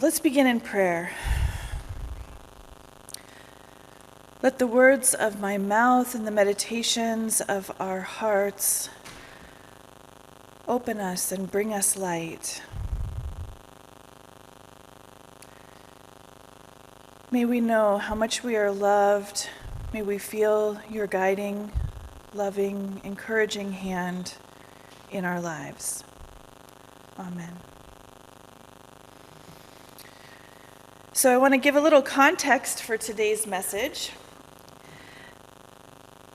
Let's begin in prayer. Let the words of my mouth and the meditations of our hearts open us and bring us light. May we know how much we are loved. May we feel your guiding, loving, encouraging hand in our lives. Amen. So I want to give a little context for today's message.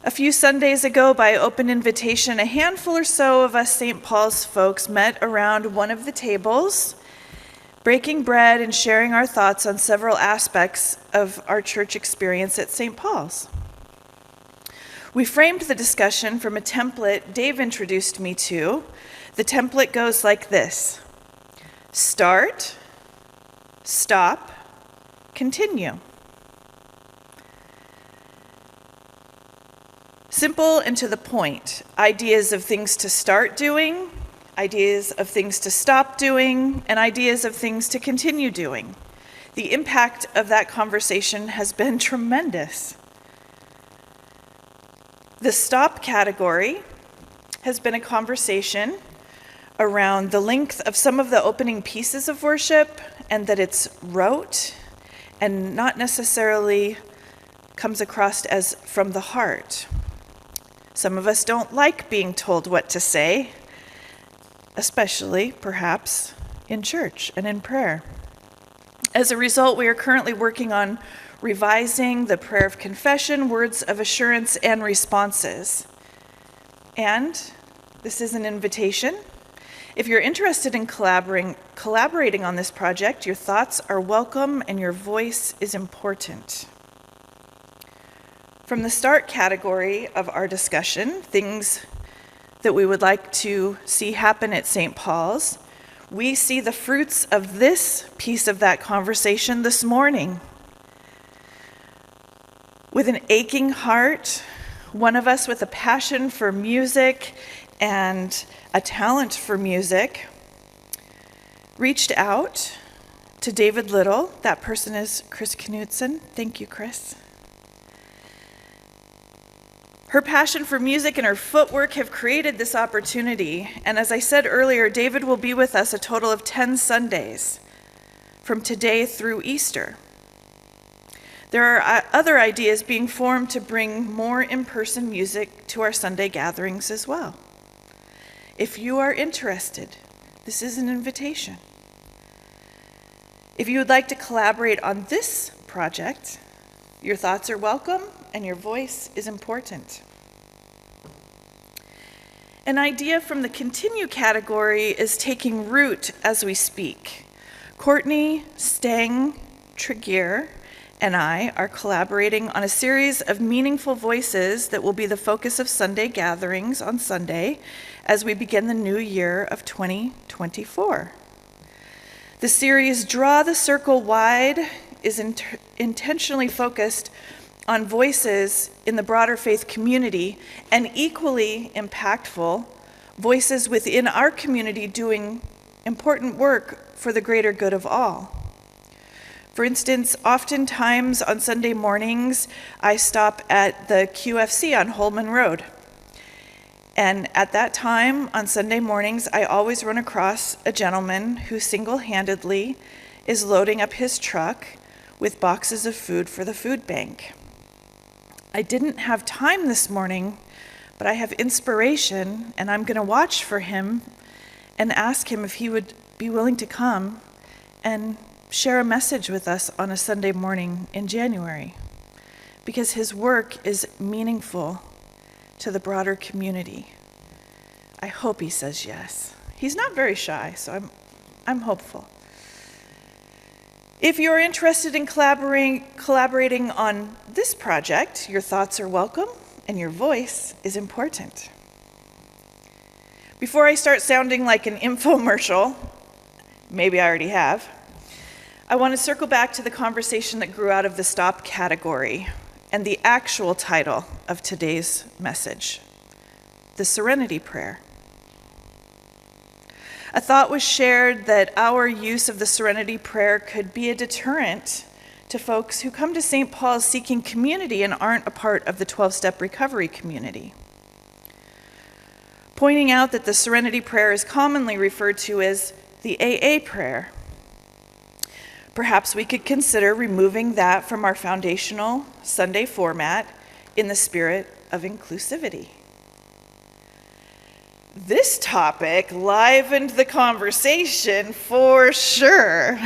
A few Sundays ago, by open invitation, a handful or so of us St. Paul's folks met around one of the tables, breaking bread and sharing our thoughts on several aspects of our church experience at St. Paul's. We framed the discussion from a template Dave introduced me to. The template goes like this: start, stop, continue. Simple and to the point. Ideas of things to start doing, ideas of things to stop doing, and ideas of things to continue doing. The impact of that conversation has been tremendous. The stop category has been a conversation around the length of some of the opening pieces of worship and that it's rote and not necessarily comes across as from the heart. Some of us don't like being told what to say, especially, perhaps, in church and in prayer. As a result, we are currently working on revising the prayer of confession, words of assurance, and responses. And this is an invitation. If you're interested in collaborating on this project, your thoughts are welcome and your voice is important. From the start category of our discussion, things that we would like to see happen at St. Paul's, we see the fruits of this piece of that conversation this morning. With an aching heart, one of us with a passion for music and a talent for music reached out to David Little. That person is Chris Knutson. Thank you, Chris. Her passion for music and her footwork have created this opportunity. And as I said earlier, David will be with us a total of 10 Sundays from today through Easter. There are other ideas being formed to bring more in-person music to our Sunday gatherings as well. If you are interested, this is an invitation. If you would like to collaborate on this project, your thoughts are welcome and your voice is important. An idea from the continue category is taking root as we speak. Courtney, Stang, Tregear, and I are collaborating on a series of meaningful voices that will be the focus of Sunday gatherings on Sunday as we begin the new year of 2024. The series Draw the Circle Wide is intentionally focused on voices in the broader faith community and equally impactful voices within our community doing important work for the greater good of all. For instance, oftentimes on Sunday mornings, I stop at the QFC on Holman Road. And at that time, on Sunday mornings, I always run across a gentleman who single-handedly is loading up his truck with boxes of food for the food bank. I didn't have time this morning, but I have inspiration, and I'm going to watch for him and ask him if he would be willing to come and share a message with us on a Sunday morning in January, because his work is meaningful to the broader community. I hope he says yes. He's not very shy, so I'm hopeful. If you're interested in collaborating on this project, your thoughts are welcome and your voice is important. Before I start sounding like an infomercial, maybe I already have, I want to circle back to the conversation that grew out of the stop category and the actual title of today's message, the Serenity Prayer. A thought was shared that our use of the Serenity Prayer could be a deterrent to folks who come to St. Paul's seeking community and aren't a part of the 12-step recovery community. Pointing out that the Serenity Prayer is commonly referred to as the AA prayer. Perhaps we could consider removing that from our foundational Sunday format in the spirit of inclusivity. This topic livened the conversation for sure.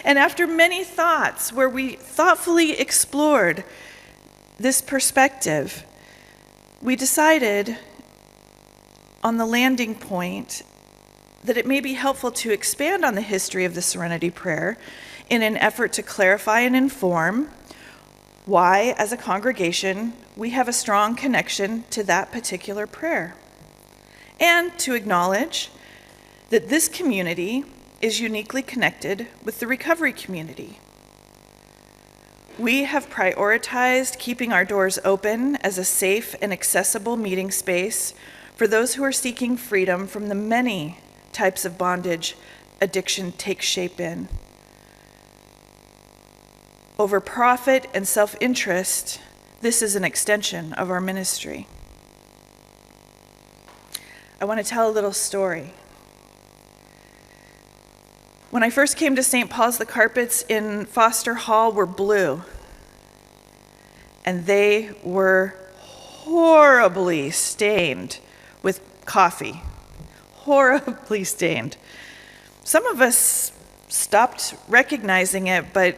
And after many thoughts, where we thoughtfully explored this perspective, we decided on the landing point that it may be helpful to expand on the history of the Serenity Prayer in an effort to clarify and inform why, as a congregation, we have a strong connection to that particular prayer, and to acknowledge that this community is uniquely connected with the recovery community. We have prioritized keeping our doors open as a safe and accessible meeting space for those who are seeking freedom from the many types of bondage addiction takes shape in. Over profit and self-interest, this is an extension of our ministry. I want to tell a little story. When I first came to St. Paul's, the carpets in Foster Hall were blue, and they were horribly stained with coffee. Horribly stained. Some of us stopped recognizing it, but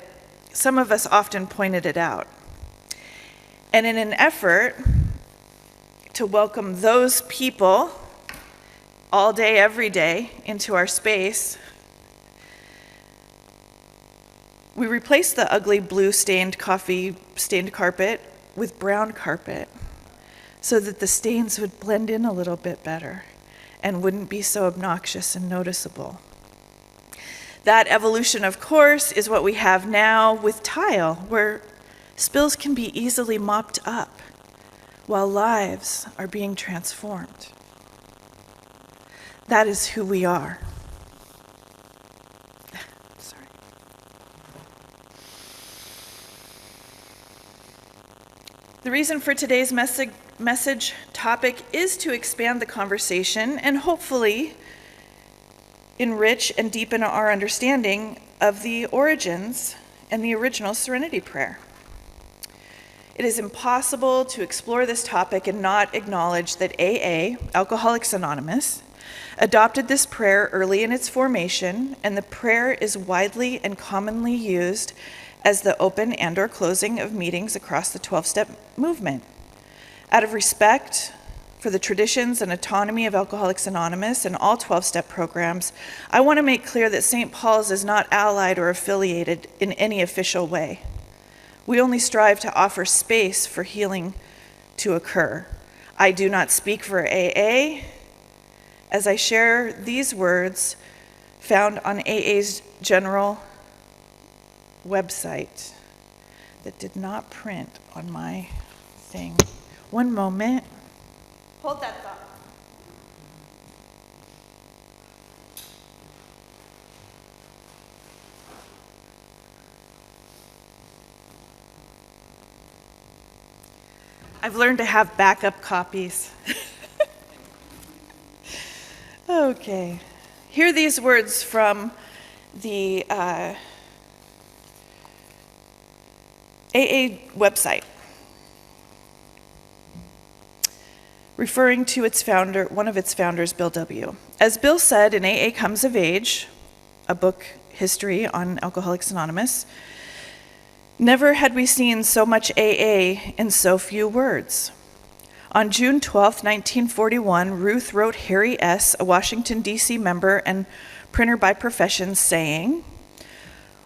some of us often pointed it out. And in an effort to welcome those people all day, every day into our space, we replaced the ugly blue stained coffee stained carpet with brown carpet so that the stains would blend in a little bit better and wouldn't be so obnoxious and noticeable. That evolution, of course, is what we have now with tile, where spills can be easily mopped up while lives are being transformed. That is who we are. Sorry. The reason for today's message topic is to expand the conversation and hopefully enrich and deepen our understanding of the origins and the original Serenity Prayer. It is impossible to explore this topic and not acknowledge that AA, Alcoholics Anonymous, adopted this prayer early in its formation, and the prayer is widely and commonly used as the open and/or closing of meetings across the 12-step movement. Out of respect for the traditions and autonomy of Alcoholics Anonymous and all 12-step programs, I want to make clear that St. Paul's is not allied or affiliated in any official way. We only strive to offer space for healing to occur. I do not speak for AA as I share these words found on AA's general website that did not print on my thing. One moment. Hold that thought. I've learned to have backup copies. Okay. Hear these words from the AA website, referring to its founder, one of its founders, Bill W. As Bill said in AA Comes of Age, a book history on Alcoholics Anonymous, never had we seen so much AA in so few words. On June 12, 1941, Ruth wrote Harry S., a Washington, D.C. member and printer by profession, saying,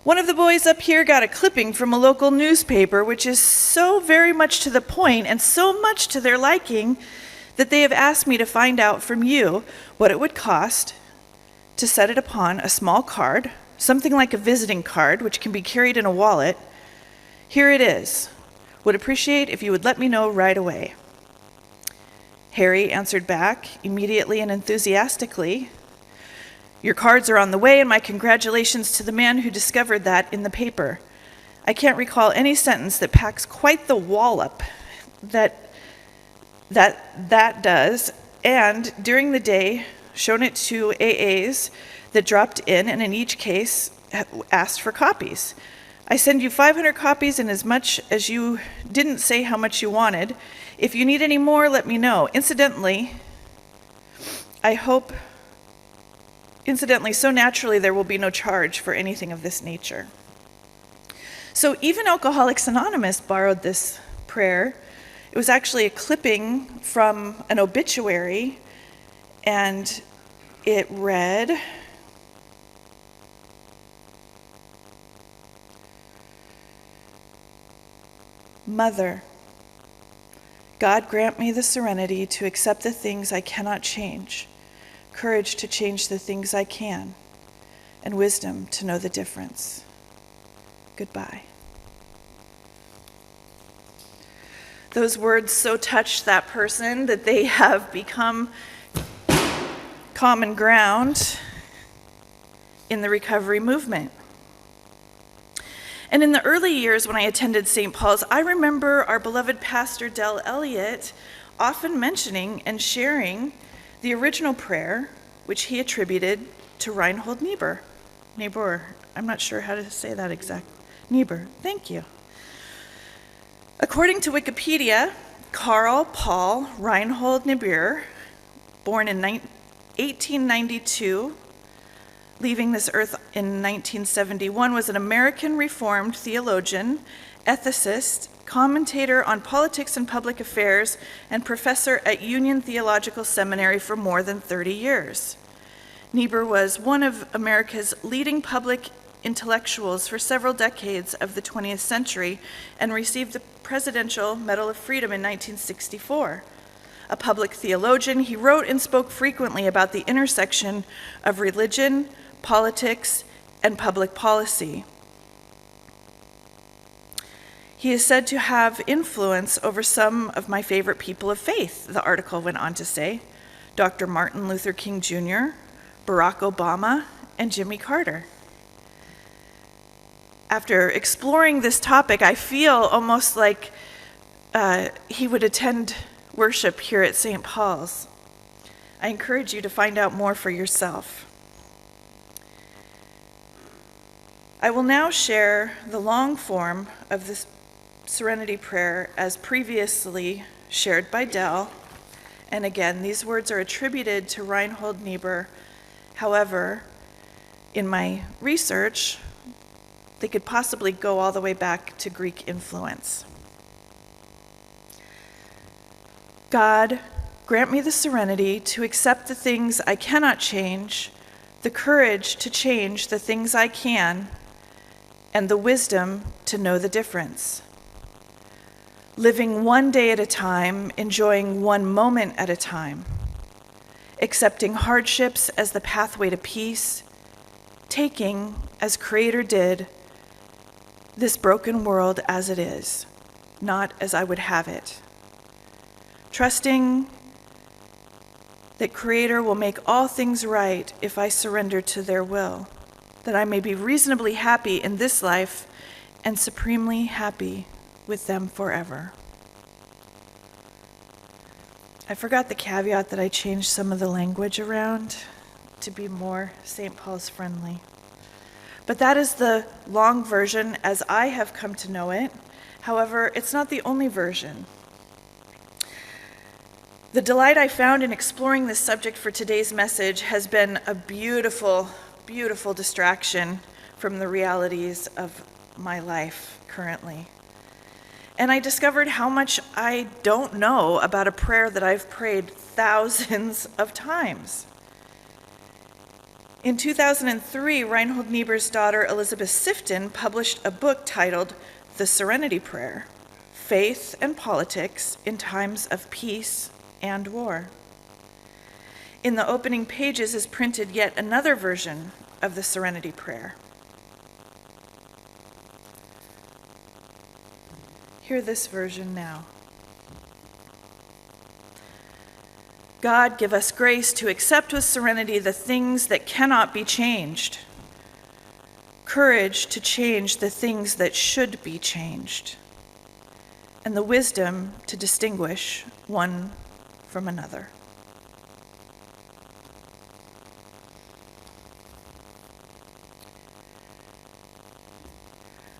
"One of the boys up here got a clipping from a local newspaper, which is so very much to the point and so much to their liking that they have asked me to find out from you what it would cost to set it upon a small card, something like a visiting card, which can be carried in a wallet. Here it is. Would appreciate if you would let me know right away." Harry answered back immediately and enthusiastically, Your cards are on the way, and my congratulations to the man who discovered that in the paper. I can't recall any sentence that packs quite the wallop that does, and during the day, shown it to AAs that dropped in, and in each case, asked for copies. I send you 500 copies in as much as you didn't say how much you wanted. If you need any more, let me know. Incidentally, so naturally there will be no charge for anything of this nature. So even Alcoholics Anonymous borrowed this prayer. It was actually a clipping from an obituary, and it read, Mother, God grant me the serenity to accept the things I cannot change, courage to change the things I can, and wisdom to know the difference. Goodbye. Those words so touched that person that they have become common ground in the recovery movement. And in the early years when I attended St. Paul's, I remember our beloved pastor, Del Elliott, often mentioning and sharing the original prayer, which he attributed to Reinhold Niebuhr. I'm not sure how to say that exactly. Niebuhr, thank you. According to Wikipedia, Karl Paul Reinhold Niebuhr, born in 1892, leaving this earth in 1971, was an American Reformed theologian, ethicist, commentator on politics and public affairs, and professor at Union Theological Seminary for more than 30 years. Niebuhr was one of America's leading public intellectuals for several decades of the 20th century and received the Presidential Medal of Freedom in 1964. A public theologian, he wrote and spoke frequently about the intersection of religion, politics, and public policy. He is said to have influence over some of my favorite people of faith, the article went on to say, Dr. Martin Luther King Jr., Barack Obama, and Jimmy Carter. After exploring this topic, I feel almost like he would attend worship here at St. Paul's. I encourage you to find out more for yourself. I will now share the long form of this Serenity Prayer as previously shared by Del. And again, these words are attributed to Reinhold Niebuhr. However, in my research, they could possibly go all the way back to Greek influence. God, grant me the serenity to accept the things I cannot change, the courage to change the things I can, and the wisdom to know the difference. Living one day at a time, enjoying one moment at a time, accepting hardships as the pathway to peace, taking, as Creator did, this broken world as it is, not as I would have it. Trusting that Creator will make all things right if I surrender to their will, that I may be reasonably happy in this life and supremely happy with them forever. I forgot the caveat that I changed some of the language around to be more St. Paul's friendly. But that is the long version as I have come to know it. However, it's not the only version. The delight I found in exploring this subject for today's message has been a beautiful, beautiful distraction from the realities of my life currently. And I discovered how much I don't know about a prayer that I've prayed thousands of times. In 2003, Reinhold Niebuhr's daughter, Elizabeth Sifton, published a book titled The Serenity Prayer, Faith and Politics in Times of Peace and War. In the opening pages is printed yet another version of the Serenity Prayer. Hear this version now. God, give us grace to accept with serenity the things that cannot be changed, courage to change the things that should be changed, and the wisdom to distinguish one from another.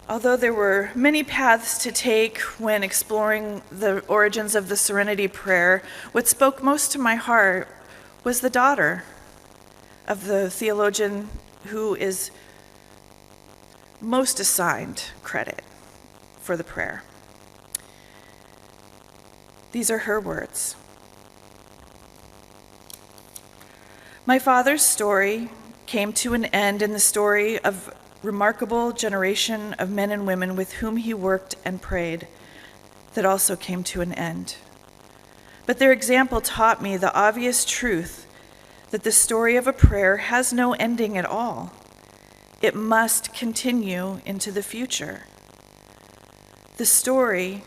Although there were many paths to take when exploring the origins of the Serenity Prayer, what spoke most to my heart was the daughter of the theologian who is most assigned credit for the prayer. These are her words. My father's story came to an end in the story of remarkable generation of men and women with whom he worked and prayed that also came to an end. But their example taught me the obvious truth that the story of a prayer has no ending at all. It must continue into the future. The story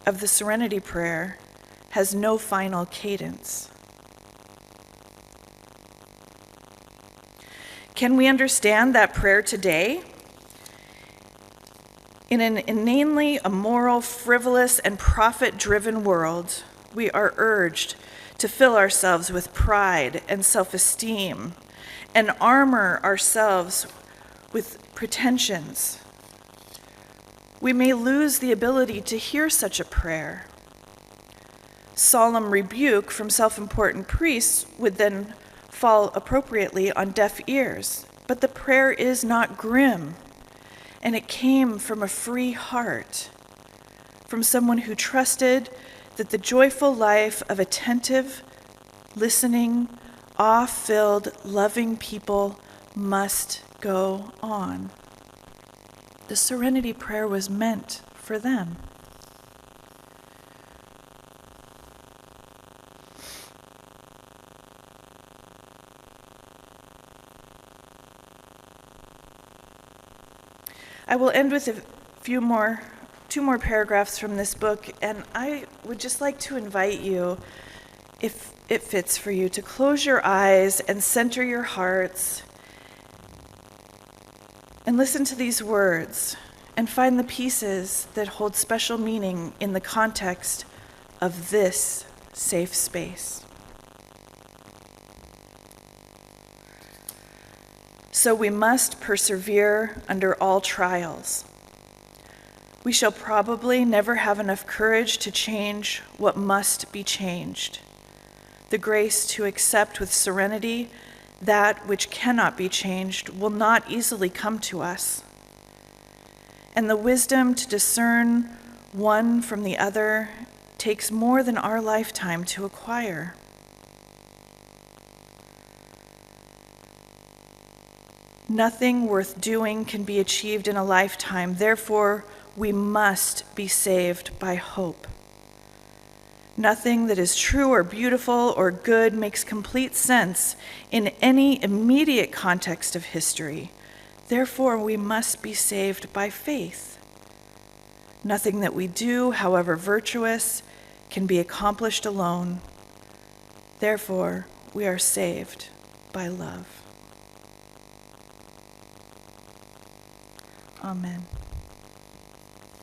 of the Serenity Prayer has no final cadence. Can we understand that prayer today? In an inanely immoral, frivolous, and profit-driven world, we are urged to fill ourselves with pride and self-esteem and armor ourselves with pretensions. We may lose the ability to hear such a prayer. Solemn rebuke from self-important priests would then fall appropriately on deaf ears, but the prayer is not grim, and it came from a free heart, from someone who trusted that the joyful life of attentive, listening, awe-filled, loving people must go on. The Serenity Prayer was meant for them. I will end with two more paragraphs from this book, and I would just like to invite you, if it fits for you, to close your eyes and center your hearts and listen to these words and find the pieces that hold special meaning in the context of this safe space. So we must persevere under all trials. We shall probably never have enough courage to change what must be changed. The grace to accept with serenity that which cannot be changed will not easily come to us. And the wisdom to discern one from the other takes more than our lifetime to acquire. Nothing worth doing can be achieved in a lifetime. Therefore, we must be saved by hope. Nothing that is true or beautiful or good makes complete sense in any immediate context of history. Therefore, we must be saved by faith. Nothing that we do, however virtuous, can be accomplished alone. Therefore, we are saved by love. Amen.